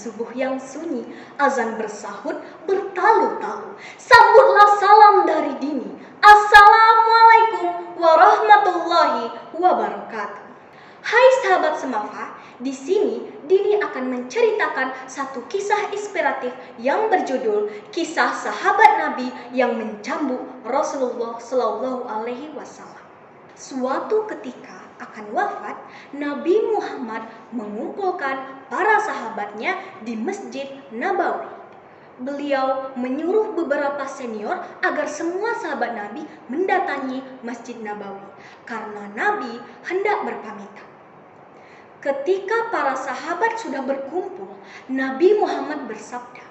subuh yang sunyi, azan bersahut bertalu-talu. Sambutlah salam dari dini. Assalamualaikum warahmatullahi wabarakatuh. Hai sahabat Semafa, di sini Dini akan menceritakan satu kisah inspiratif yang berjudul Kisah Sahabat Nabi yang Mencambuk Rasulullah Shallallahu Alaihi Wasallam. Suatu ketika akan wafat, Nabi Muhammad mengumpulkan para sahabatnya di Masjid Nabawi. Beliau menyuruh beberapa senior agar semua sahabat Nabi mendatangi Masjid Nabawi karena Nabi hendak berpamitan. Ketika para sahabat sudah berkumpul, Nabi Muhammad bersabda,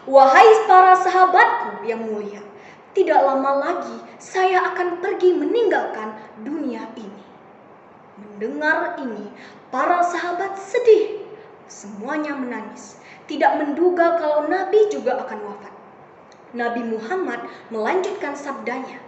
"Wahai para sahabatku yang mulia, tidak lama lagi saya akan pergi meninggalkan dunia ini." Mendengar ini, para sahabat sedih. Semuanya menangis, tidak menduga kalau Nabi juga akan wafat. Nabi Muhammad melanjutkan sabdanya,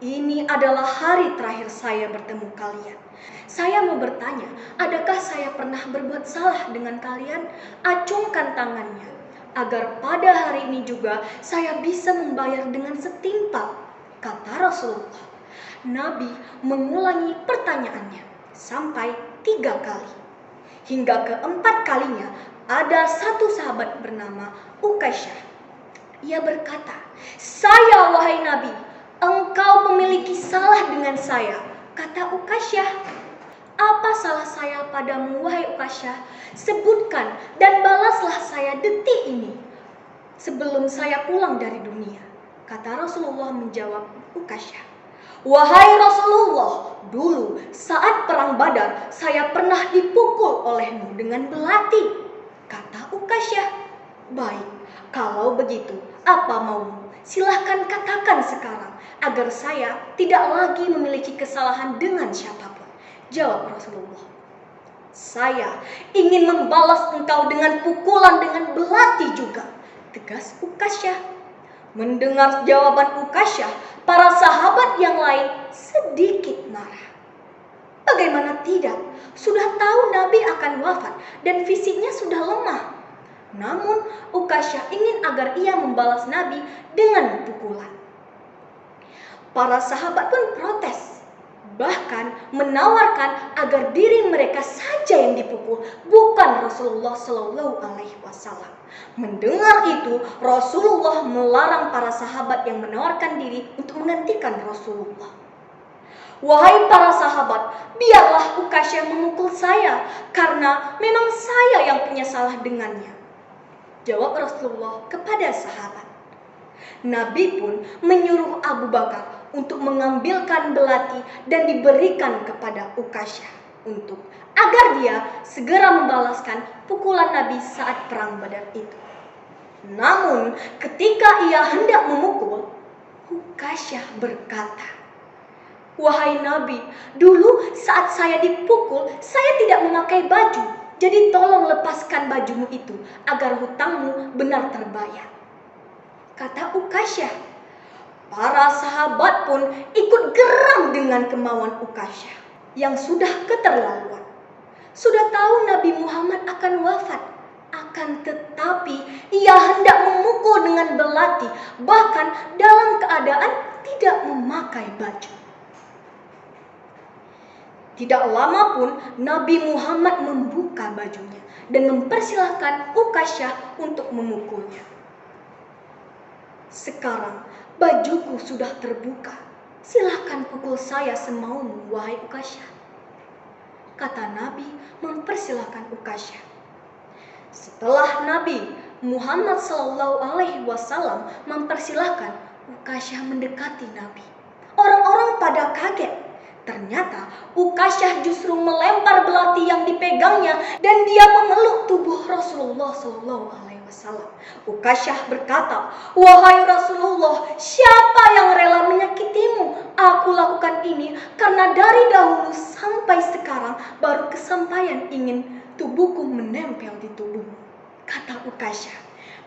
"Ini adalah hari terakhir saya bertemu kalian. Saya mau bertanya, adakah saya pernah berbuat salah dengan kalian? Acungkan tangannya, agar pada hari ini juga saya bisa membayar dengan setimpal," kata Rasulullah. Nabi mengulangi pertanyaannya sampai 3 kali. Hingga keempat kalinya ada satu sahabat bernama Uqaisyah. Ia berkata, "Saya wahai Nabi, engkau memiliki salah dengan saya," kata Uqaisyah. "Apa salah saya padamu wahai Uqaisyah? Sebutkan dan balaslah saya detik ini sebelum saya pulang dari dunia," kata Rasulullah menjawab Uqaisyah. "Wahai Rasulullah, dulu saat perang Badar saya pernah dipukul olehmu dengan belati," kata Uqaisyah. "Baik, kalau begitu apa maumu? Silahkan katakan sekarang agar saya tidak lagi memiliki kesalahan dengan siapapun," jawab Rasulullah. "Saya ingin membalas engkau dengan pukulan dengan belati juga," tegas Uqaisyah. Mendengar jawaban Uqaisyah, para sahabat yang lain sedikit marah. Bagaimana tidak? Sudah tahu Nabi akan wafat dan fisiknya sudah lemah. Namun Uqaisyah ingin agar ia membalas Nabi dengan pukulan. Para sahabat pun protes, bahkan menawarkan agar diri mereka saja yang dipukul, bukan Rasulullah Shallallahu Alaihi Wasallam. Mendengar itu, Rasulullah melarang para sahabat yang menawarkan diri untuk menggantikan Rasulullah. "Wahai para sahabat, biarlah Uqaisyah memukul saya, karena memang saya yang punya salah dengannya," jawab Rasulullah kepada sahabat. Nabi pun menyuruh Abu Bakar untuk mengambilkan belati dan diberikan kepada Uqaisyah agar dia segera membalaskan pukulan Nabi saat perang Badar itu. Namun ketika ia hendak memukul, Uqaisyah berkata, "Wahai Nabi, dulu saat saya dipukul, saya tidak memakai baju. Jadi tolong lepaskan bajumu itu agar hutangmu benar terbayar," kata Uqaisyah. Para sahabat pun ikut geram dengan kemauan Uqaisyah yang sudah keterlaluan. Sudah tahu Nabi Muhammad akan wafat, akan tetapi ia hendak memukul dengan belati, bahkan dalam keadaan tidak memakai baju. Tidak lama pun Nabi Muhammad membuka bajunya dan mempersilahkan Uqaisyah untuk memukulnya. "Sekarang bajuku sudah terbuka. Silahkan pukul saya semaumu, wahai Uqaisyah," kata Nabi mempersilahkan Uqaisyah. Setelah Nabi Muhammad Shallallahu Alaihi Wasallam mempersilahkan, Uqaisyah mendekati Nabi. Orang-orang pada kaget. Ternyata Uqaisyah justru melempar belati yang dipegangnya dan dia memeluk tubuh Rasulullah Shallallahu Alaihi Wasallam. Uqaisyah berkata, "Wahai Rasulullah, siapa yang rela menyakitimu? Aku lakukan ini karena dari dahulu sampai sekarang baru kesampaian ingin tubuhku menempel di tubuhmu," kata Uqaisyah.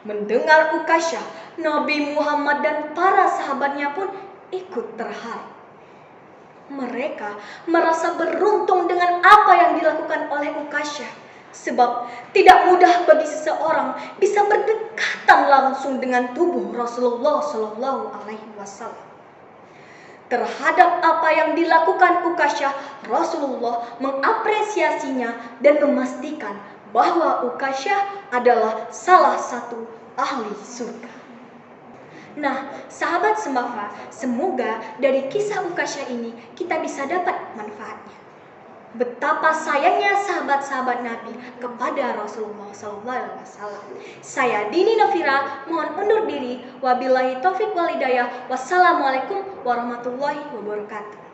Mendengar Uqaisyah, Nabi Muhammad dan para sahabatnya pun ikut terharu. Mereka merasa beruntung dengan apa yang dilakukan oleh Uqaisyah. Sebab tidak mudah bagi seseorang bisa berdekatan langsung dengan tubuh Rasulullah Shallallahu Alaihi Wasallam. Terhadap apa yang dilakukan Ukasyah, Rasulullah mengapresiasinya dan memastikan bahwa Ukasyah adalah salah satu ahli surga. Nah, sahabat Semafa, semoga dari kisah Ukasyah ini kita bisa dapat manfaatnya. Betapa sayangnya sahabat-sahabat Nabi kepada Rasulullah SAW. Saya Dini Novira, mohon undur diri. Wabillahi taufik wal hidayah. Wassalamualaikum warahmatullahi wabarakatuh.